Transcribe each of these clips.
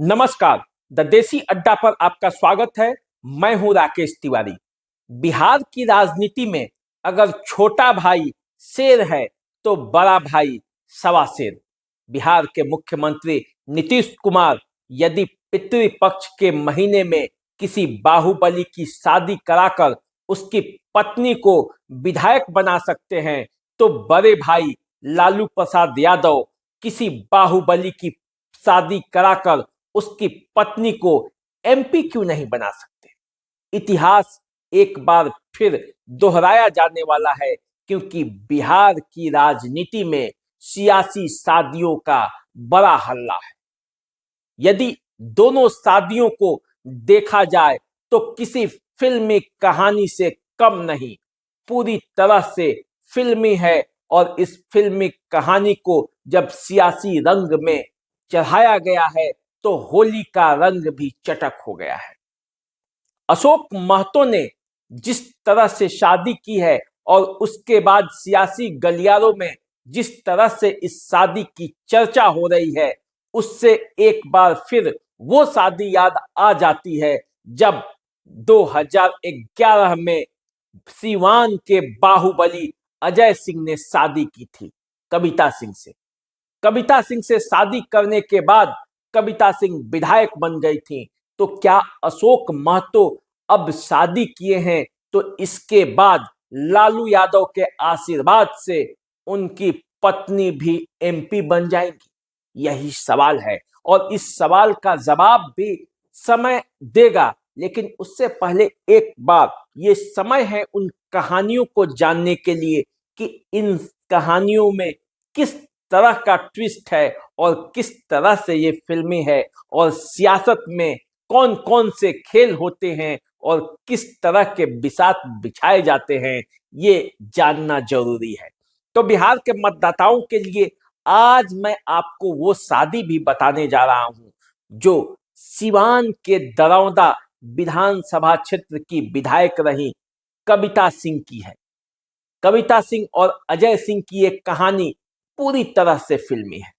नमस्कार। द देसी अड्डा पर आपका स्वागत है। मैं हूं राकेश तिवारी। बिहार की राजनीति में अगर छोटा भाई शेर है तो बड़ा भाई सवा शेर। बिहार के मुख्यमंत्री नीतीश कुमार यदि पितृपक्ष के महीने में किसी बाहुबली की शादी कराकर उसकी पत्नी को विधायक बना सकते हैं तो बड़े भाई लालू प्रसाद यादव किसी बाहुबली की शादी कराकर उसकी पत्नी को एमपी क्यों नहीं बना सकते। इतिहास एक बार फिर दोहराया जाने वाला है, क्योंकि बिहार की राजनीति में सियासी शादियों का बड़ा हल्ला है। यदि दोनों शादियों को देखा जाए तो किसी फिल्मी कहानी से कम नहीं, पूरी तरह से फिल्मी है। और इस फिल्मी कहानी को जब सियासी रंग में चढ़ाया गया है तो होली का रंग भी चटक हो गया है। अशोक महतो ने जिस तरह से शादी की है और उसके बाद सियासी गलियारों में जिस तरह से इस शादी की चर्चा हो रही है, उससे एक बार फिर वो शादी याद आ जाती है जब 2011 में सीवान के बाहुबली अजय सिंह ने शादी की थी कविता सिंह से। कविता सिंह से शादी करने के बाद कविता सिंह विधायक बन गई थी। तो क्या अशोक महतो अब शादी किए हैं तो इसके बाद लालू यादव के आशीर्वाद से उनकी पत्नी भी एमपी बन जाएंगी? यही सवाल है और इस सवाल का जवाब भी समय देगा। लेकिन उससे पहले एक बार ये समय है उन कहानियों को जानने के लिए कि इन कहानियों में किस तरह का ट्विस्ट है और किस तरह से ये फिल्मी है और सियासत में कौन कौन से खेल होते हैं और किस तरह के बिसात बिछाए जाते हैं, ये जानना जरूरी है। तो बिहार के मतदाताओं के लिए आज मैं आपको वो शादी भी बताने जा रहा हूं जो सिवान के दरौंदा विधानसभा क्षेत्र की विधायक रही कविता सिंह की है। कविता सिंह और अजय सिंह की एक कहानी पूरी तरह से फिल्मी है।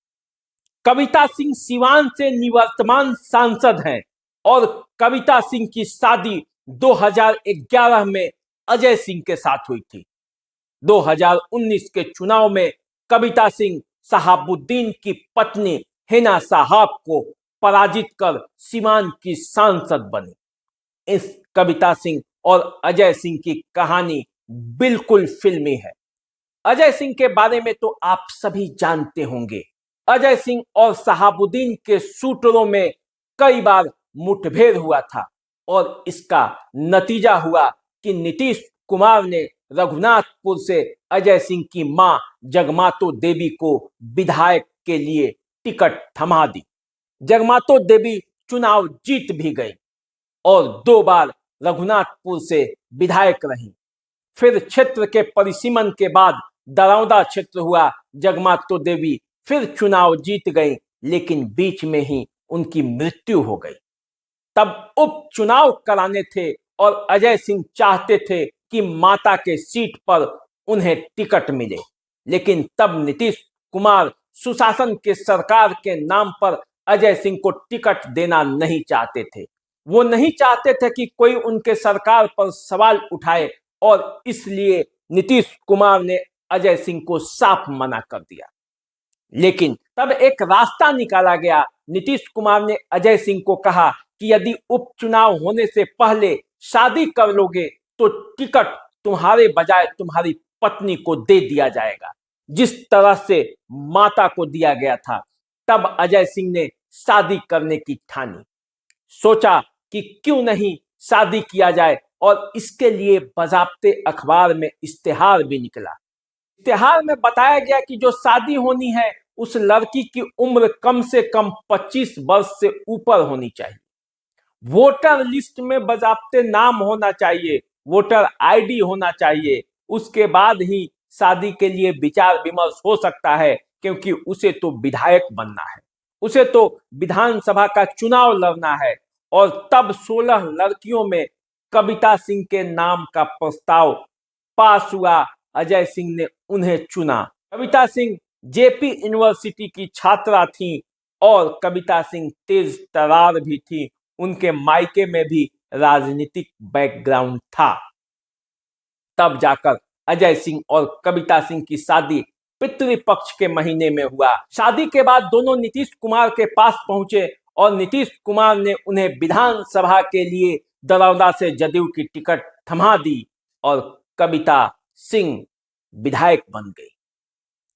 कविता सिंह सिवान से निवर्तमान सांसद हैं और कविता सिंह की शादी 2011 में अजय सिंह के साथ हुई थी। 2019 के चुनाव में कविता सिंह शहाबुद्दीन की पत्नी हिना साहब को पराजित कर सिवान की सांसद बनी। इस कविता सिंह और अजय सिंह की कहानी बिल्कुल फिल्मी है। अजय सिंह के बारे में तो आप सभी जानते होंगे। अजय सिंह और शहाबुद्दीन के शूटरों में कई बार मुठभेड़ हुआ था और इसका नतीजा हुआ कि नीतीश कुमार ने रघुनाथपुर से अजय सिंह की मां जगमातो देवी को विधायक के लिए टिकट थमा दी। जगमातो देवी चुनाव जीत भी गई और 2 बार रघुनाथपुर से विधायक रही। फिर क्षेत्र के परिसीमन के बाद दरौंदा क्षेत्र हुआ, जगमातो देवी फिर चुनाव जीत गई, लेकिन बीच में ही उनकी मृत्यु हो गई। तब उपचुनाव कराने थे और अजय सिंह चाहते थे कि माता के सीट पर उन्हें टिकट मिले, लेकिन तब नीतीश कुमार सुशासन के सरकार के नाम पर अजय सिंह को टिकट देना नहीं चाहते थे। वो नहीं चाहते थे कि कोई उनके सरकार पर सवाल उठाए और इसलिए नीतीश कुमार ने अजय सिंह को साफ मना कर दिया। लेकिन तब एक रास्ता निकाला गया। नीतीश कुमार ने अजय सिंह को कहा कि यदि उपचुनाव होने से पहले शादी कर लोगे तो टिकट तुम्हारे बजाय तुम्हारी पत्नी को दे दिया जाएगा, जिस तरह से माता को दिया गया था। तब अजय सिंह ने शादी करने की ठानी। सोचा कि क्यों नहीं शादी किया जाए और इसके लिए बजाब्ते अखबार में इश्तेहार भी निकला। इश्तेहार में बताया गया कि जो शादी होनी है उस लड़की की उम्र कम से कम 25 वर्ष से ऊपर होनी चाहिए। वोटर लिस्ट में बजाब्ते नाम होना चाहिए, वोटर आईडी होना चाहिए। उसके बाद ही शादी के लिए विचार विमर्श हो सकता है, क्योंकि उसे तो विधायक बनना है, उसे तो विधानसभा का चुनाव लड़ना है। और तब 16 लड़कियों में कविता सिंह के नाम का प्रस्ताव पास हुआ। अजय सिंह ने उन्हें चुना। कविता सिंह जेपी यूनिवर्सिटी की छात्रा थी और कविता सिंह तेज तरार भी थी, उनके मायके में भी राजनीतिक बैकग्राउंड था। तब जाकर अजय सिंह और कविता सिंह की शादी पितृपक्ष के महीने में हुआ। शादी के बाद दोनों नीतीश कुमार के पास पहुंचे और नीतीश कुमार ने उन्हें विधानसभा के लिए दरौदा से जदयू की टिकट थमा दी और कविता सिंह विधायक बन गई।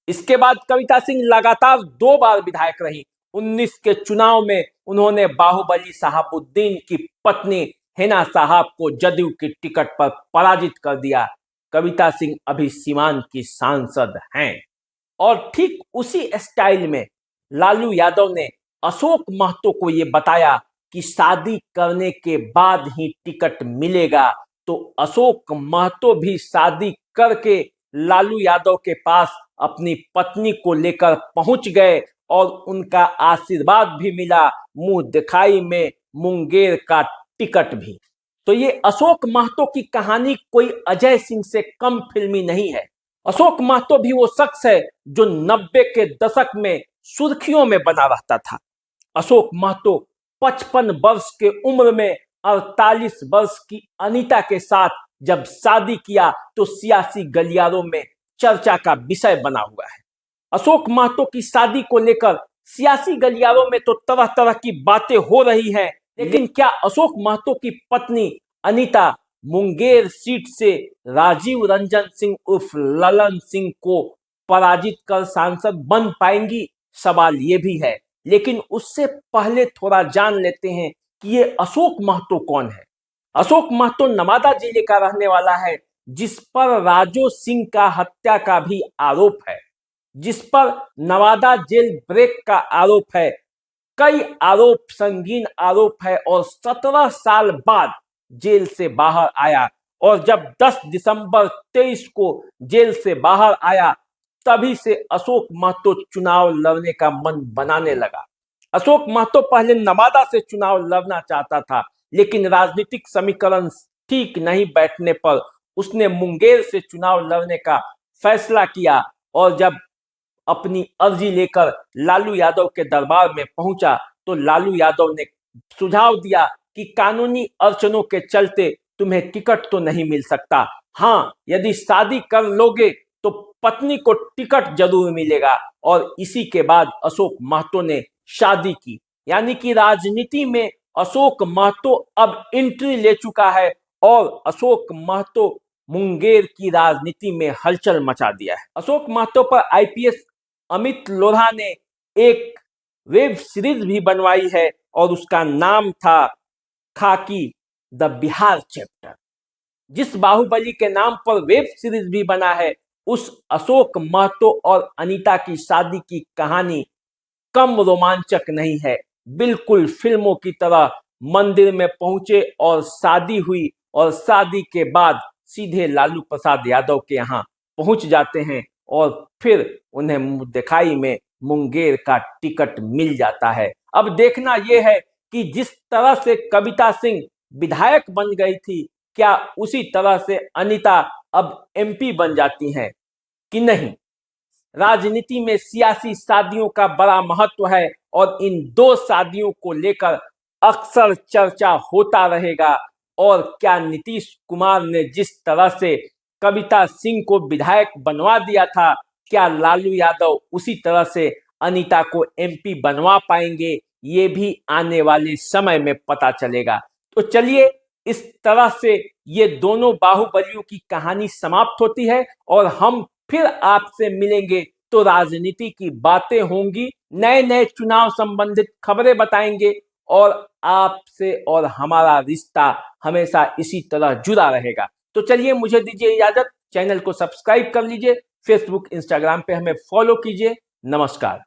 इसके बाद कविता सिंह लगातार 2 बार विधायक रही। 19 के चुनाव में उन्होंने बाहुबली साहबुद्दीन की पत्नी हिना साहब को जदयू की टिकट पर पराजित कर दिया। कविता सिंह अभी सीवान की सांसद हैं और ठीक उसी स्टाइल में लालू यादव ने अशोक महतो को यह बताया कि शादी करने के बाद ही टिकट मिलेगा, तो अशोक महतो भी शादी करके लालू यादव के पास अपनी पत्नी को लेकर पहुंच गए और उनका आशीर्वाद भी मिला, मुंह दिखाई में मुंगेर का टिकट भी। तो ये अशोक महतो की कहानी कोई अजय सिंह से कम फिल्मी नहीं है। अशोक महतो भी वो शख्स है जो 90 के दशक में सुर्खियों में बना रहता था। अशोक महतो 55 वर्ष के उम्र में 48 वर्ष की अनीता के साथ जब शादी किया तो सियासी गलियारों में चर्चा का विषय बना हुआ है। अशोक महतो की शादी को लेकर सियासी गलियारों में तो तरह तरह की बातें हो रही हैं, लेकिन क्या अशोक महतो की पत्नी अनीता मुंगेर सीट से राजीव रंजन सिंह उर्फ ललन सिंह को पराजित कर सांसद बन पाएंगी? सवाल ये भी है। लेकिन उससे पहले थोड़ा जान लेते हैं कि ये अशोक महतो कौन है। अशोक महतो नवादा जिले का रहने वाला है, जिस पर राजो सिंह का हत्या का भी आरोप है, जिस पर नवादा जेल ब्रेक का आरोप है। कई आरोप, संगीन आरोप है और 17 साल बाद जेल से बाहर आया और जब 10 दिसंबर 23 को जेल से बाहर आया तभी से अशोक महतो चुनाव लड़ने का मन बनाने लगा। अशोक महतो पहले नवादा से चुनाव लड़ना चाहता था, लेकिन राजनीतिक समीकरण ठीक नहीं बैठने पर उसने मुंगेर से चुनाव लड़ने का फैसला किया और जब अपनी अर्जी लेकर लालू यादव के दरबार में पहुंचा तो लालू यादव ने सुझाव दिया कि कानूनी अड़चनों के चलते तुम्हें टिकट तो नहीं मिल सकता, हाँ यदि शादी कर लोगे तो पत्नी को टिकट जरूर मिलेगा। और इसी के बाद अशोक महतो ने शादी की, यानी कि राजनीति में अशोक महतो अब एंट्री ले चुका है और अशोक महतो मुंगेर की राजनीति में हलचल मचा दिया है। अशोक महतो पर आईपीएस अमित लोढ़ा ने एक वेब सीरीज भी बनवाई है और उसका नाम था खाकी द बिहार चैप्टर। जिस बाहुबली के नाम पर वेब सीरीज भी बना है, उस अशोक महतो और अनीता की शादी की कहानी कम रोमांचक नहीं है। बिल्कुल फिल्मों की तरह मंदिर में पहुंचे और शादी हुई और शादी के बाद सीधे लालू प्रसाद यादव के यहाँ पहुंच जाते हैं और फिर उन्हें मुंह दिखाई में मुंगेर का टिकट मिल जाता है। अब देखना यह है कि जिस तरह से कविता सिंह विधायक बन गई थी, क्या उसी तरह से अनीता अब एमपी बन जाती हैं कि नहीं। राजनीति में सियासी शादियों का बड़ा महत्व है और इन 2 शादियों को लेकर अक्सर चर्चा होता रहेगा। और क्या नीतीश कुमार ने जिस तरह से कविता सिंह को विधायक बनवा दिया था, क्या लालू यादव उसी तरह से अनीता को एमपी बनवा पाएंगे? ये भी आने वाले समय में पता चलेगा। तो चलिए, इस तरह से ये दोनों बाहुबलियों की कहानी समाप्त होती है और हम फिर आपसे मिलेंगे तो राजनीति की बातें होंगी, नए नए चुनाव संबंधित खबरें बताएंगे और आपसे और हमारा रिश्ता हमेशा इसी तरह जुड़ा रहेगा। तो चलिए, मुझे दीजिए इजाजत। चैनल को सब्सक्राइब कर लीजिए, फेसबुक इंस्टाग्राम पे हमें फॉलो कीजिए। नमस्कार।